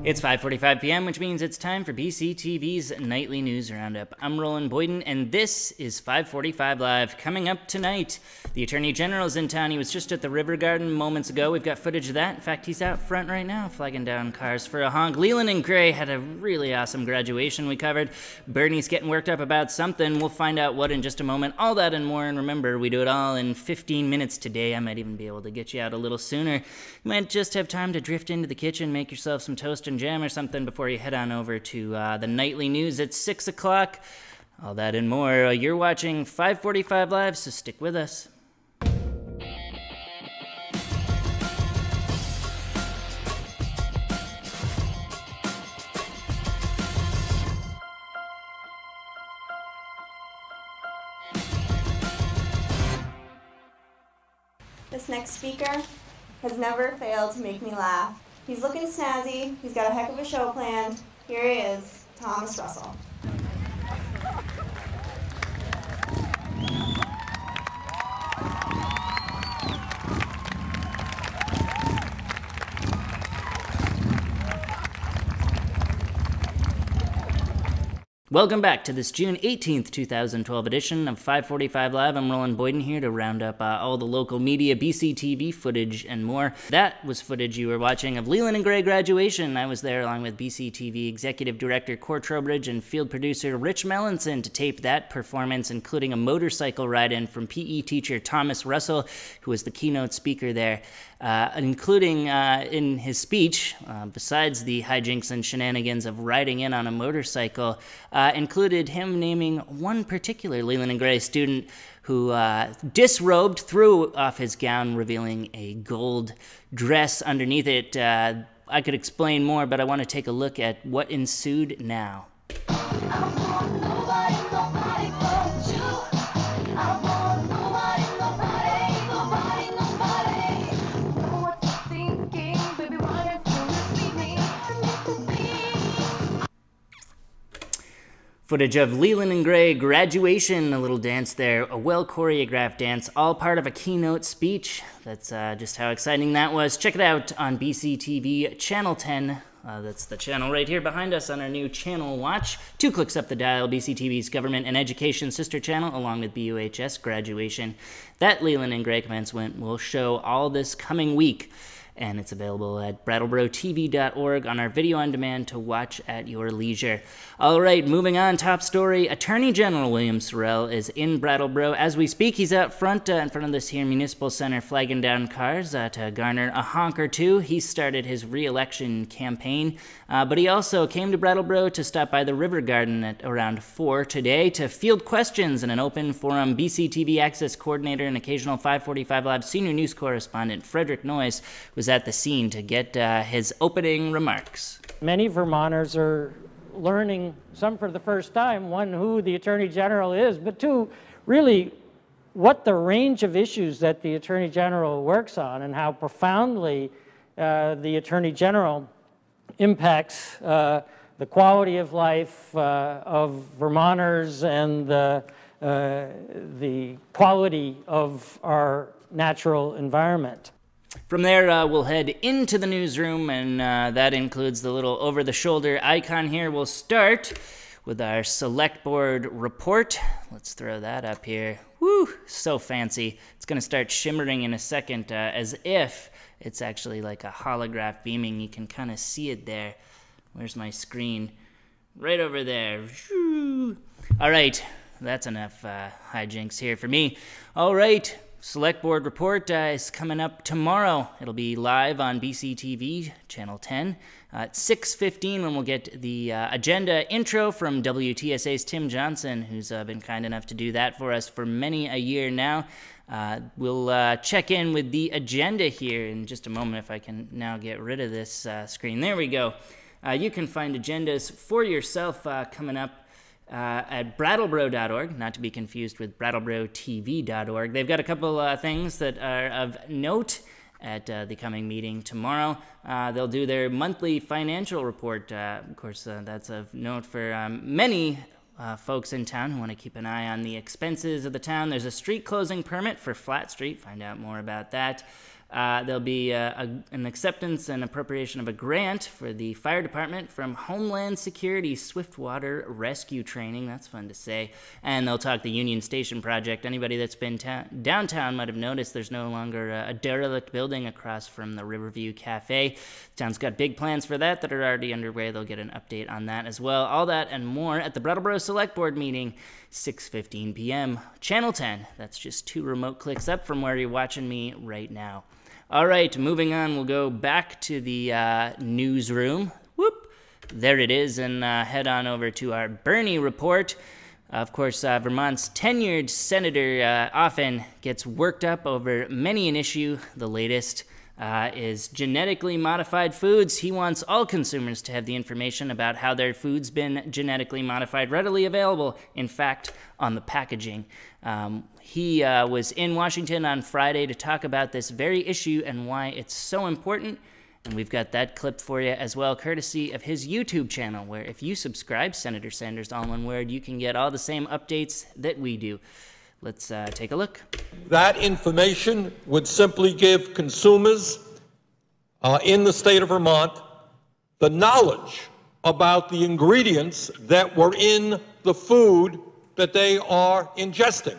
It's 5:45 p.m., which means it's time for BCTV's Nightly News Roundup. I'm Roland Boyden, and this is 545 Live. Coming up tonight, the Attorney General's in town. He was just at the River Garden moments ago. We've got footage of that. In fact, he's out front right now, flagging down cars for a honk. Leland and Gray had a really awesome graduation we covered. Bernie's getting worked up about something. We'll find out what in just a moment. All that and more, and remember, we do it all in 15 minutes today. I might even be able to get you out a little sooner. You might just have time to drift into the kitchen, make yourself some toast and jam or something before you head on over to the nightly news at 6 o'clock. All that and more. You're watching 545 Live, so stick with us. This next speaker has never failed to make me laugh. He's looking snazzy, he's got a heck of a show planned. Here he is, Thomas Russell. Welcome back to this June 18th, 2012 edition of 545 Live. I'm Roland Boyden here to round up all the local media, BCTV footage, and more. That was footage you were watching of Leland and Gray graduation. I was there along with BCTV Executive Director Cord Trowbridge and field producer Rich Melanson to tape that performance, including a motorcycle ride-in from PE teacher Thomas Russell, who was the keynote speaker there. Including in his speech, besides the hijinks and shenanigans of riding in on a motorcycle, included him naming one particular Leland and Gray student who disrobed, threw off his gown, revealing a gold dress underneath it. I could explain more, but I want to take a look at what ensued now. Footage of Leland and Gray graduation, a little dance there, a well-choreographed dance, all part of a keynote speech. That's just how exciting that was. Check it out on BCTV Channel 10. That's the channel right here behind us on our new channel watch. 2 clicks up the dial, BCTV's Government and Education sister channel, along with BUHS graduation. That Leland and Gray commencement will show all this coming week. And it's available at brattleboro.tv.org on our video on demand to watch at your leisure. All right, moving on, top story. Attorney General Bill Sorrell is in Brattleboro as we speak. He's out front in front of this here Municipal Center flagging down cars to garner a honk or two. He started his re-election campaign, but he also came to Brattleboro to stop by the River Garden at around 4 today to field questions in an open forum. BCTV Access Coordinator and occasional 545 Live senior news correspondent Frederick Noyes was at the scene to get his opening remarks. Many Vermonters are learning, some for the first time, one, who the Attorney General is, but two, really what the range of issues that the Attorney General works on and how profoundly the Attorney General impacts the quality of life of Vermonters and the quality of our natural environment. From there, we'll head into the newsroom, and that includes the little over-the-shoulder icon here. We'll start with our Select Board report. Let's throw that up here. Woo, so fancy. It's going to start shimmering in a second, as if it's actually like a holograph beaming. You can kind of see it there. Where's my screen? Right over there. All right, that's enough hijinks here for me. All right. Select Board report is coming up tomorrow. It'll be live on BCTV, Channel 10, at 6:15 when we'll get the agenda intro from WTSA's Tim Johnson, who's been kind enough to do that for us for many a year now. We'll check in with the agenda here in just a moment if I can now get rid of this screen. There we go. You can find agendas for yourself coming up at brattleboro.org, not to be confused with brattleboro.tv.org. They've got a couple things that are of note at the coming meeting tomorrow. They'll do their monthly financial report. Of course, that's of note for many folks in town who want to keep an eye on the expenses of the town. There's a street closing permit for Flat Street. Find out more about that. There'll be an acceptance and appropriation of a grant for the fire department from Homeland Security Swiftwater Rescue Training. That's fun to say. And they'll talk the Union Station project. Anybody that's been downtown might have noticed there's no longer a derelict building across from the Riverview Cafe. The town's got big plans for that are already underway. They'll get an update on that as well. All that and more at the Brattleboro Select Board meeting, 6:15 p.m. Channel 10. That's just 2 remote clicks up from where you're watching me right now. All right, moving on, we'll go back to the newsroom. Whoop, there it is, and head on over to our Bernie report. Of course, Vermont's tenured senator often gets worked up over many an issue. The latest is genetically modified foods. He wants all consumers to have the information about how their food's been genetically modified readily available, in fact, on the packaging. He was in Washington on Friday to talk about this very issue and why it's so important. And we've got that clip for you as well, courtesy of his YouTube channel, where if you subscribe, Senator Sanders, all one word, you can get all the same updates that we do. Let's take a look. That information would simply give consumers in the state of Vermont the knowledge about the ingredients that were in the food that they are ingesting.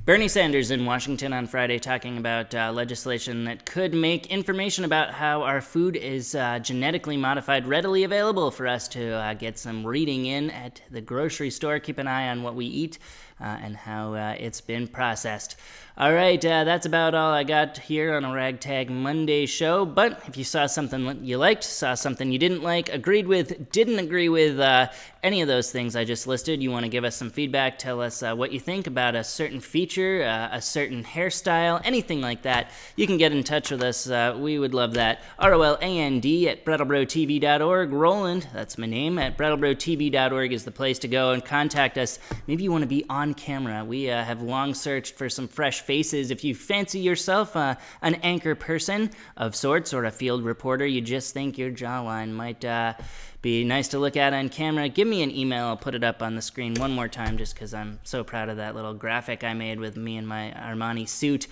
Bernie Sanders in Washington on Friday talking about legislation that could make information about how our food is genetically modified readily available for us to get some reading in at the grocery store. Keep an eye on what we eat and how it's been processed. All right, that's about all I got here on a Ragtag Monday show. But if you saw something you liked, saw something you didn't like, agreed with, didn't agree with any of those things I just listed, you want to give us some feedback, tell us what you think about a certain feature, a certain hairstyle, anything like that, you can get in touch with us. We would love that. ROLAND at BrattleboroTV.org. Roland, that's my name, at BrattleboroTV.org is the place to go and contact us. Maybe you want to be on camera. We have long searched for some fresh faces. If you fancy yourself an anchor person of sorts or a field reporter, you just think your jawline might be nice to look at on camera, give me an email. I'll put it up on the screen one more time just because I'm so proud of that little graphic I made with me in my Armani suit.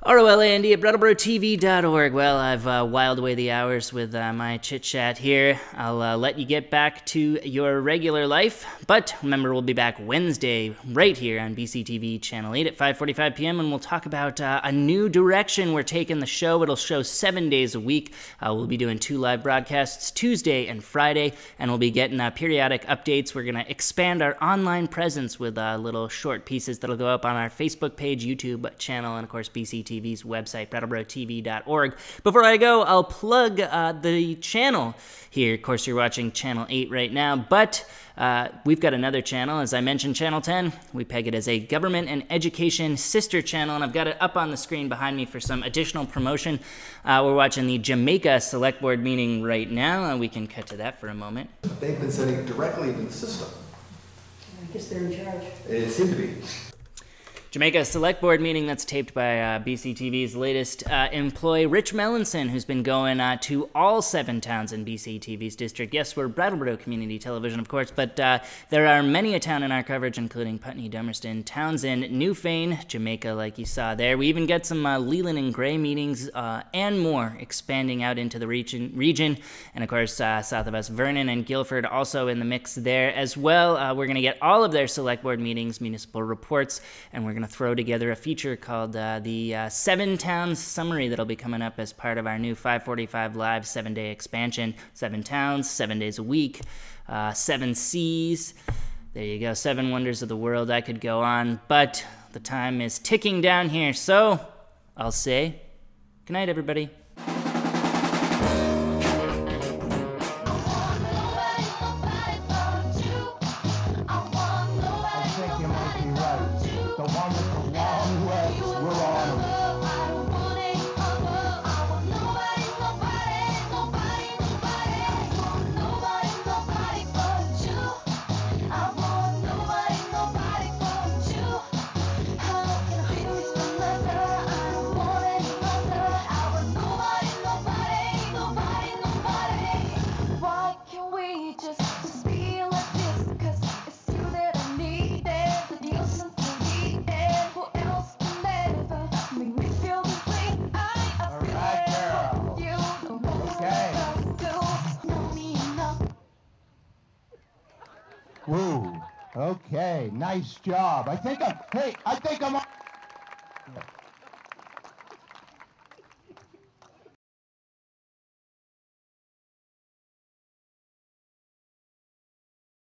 ROLAND at BrattleboroTV.org. Well, I've whiled away the hours with my chit-chat here. I'll let you get back to your regular life, but remember, we'll be back Wednesday right here on BCTV Channel 8 at 5:45 p.m., and we'll talk about a new direction we're taking the show. It'll show 7 days a week. We'll be doing 2 live broadcasts, Tuesday and Friday, and we'll be getting periodic updates. We're going to expand our online presence with little short pieces that'll go up on our Facebook page, YouTube channel, and, of course, BCTV's website, BrattleboroTV.org. Before I go, I'll plug the channel here. Of course, you're watching Channel 8 right now, but we've got another channel. As I mentioned, Channel 10, we peg it as a government and education sister channel, and I've got it up on the screen behind me for some additional promotion. We're watching the Jamaica Select Board meeting right now. We can cut to that for a moment. They've been sending directly into the system. I guess they're in charge. It seemed to be. Jamaica Select Board meeting that's taped by BCTV's latest employee, Rich Melanson, who's been going to all 7 towns in BCTV's district. Yes, we're Brattleboro Community Television, of course, but there are many a town in our coverage, including Putney, Dummerston, Townsend, Newfane, Jamaica, like you saw there. We even get some Leland and Gray meetings and more, expanding out into the region. And, of course, south of us, Vernon and Guilford also in the mix there as well. We're going to get all of their Select Board meetings, municipal reports, and we're going to throw together a feature called the 7 Towns Summary that'll be coming up as part of our new 545 Live 7-day expansion. 7 towns, 7 days a week, 7 seas. There you go, 7 wonders of the world. I could go on, but the time is ticking down here, so I'll say good night, everybody. Woo. Okay, nice job. I think I'm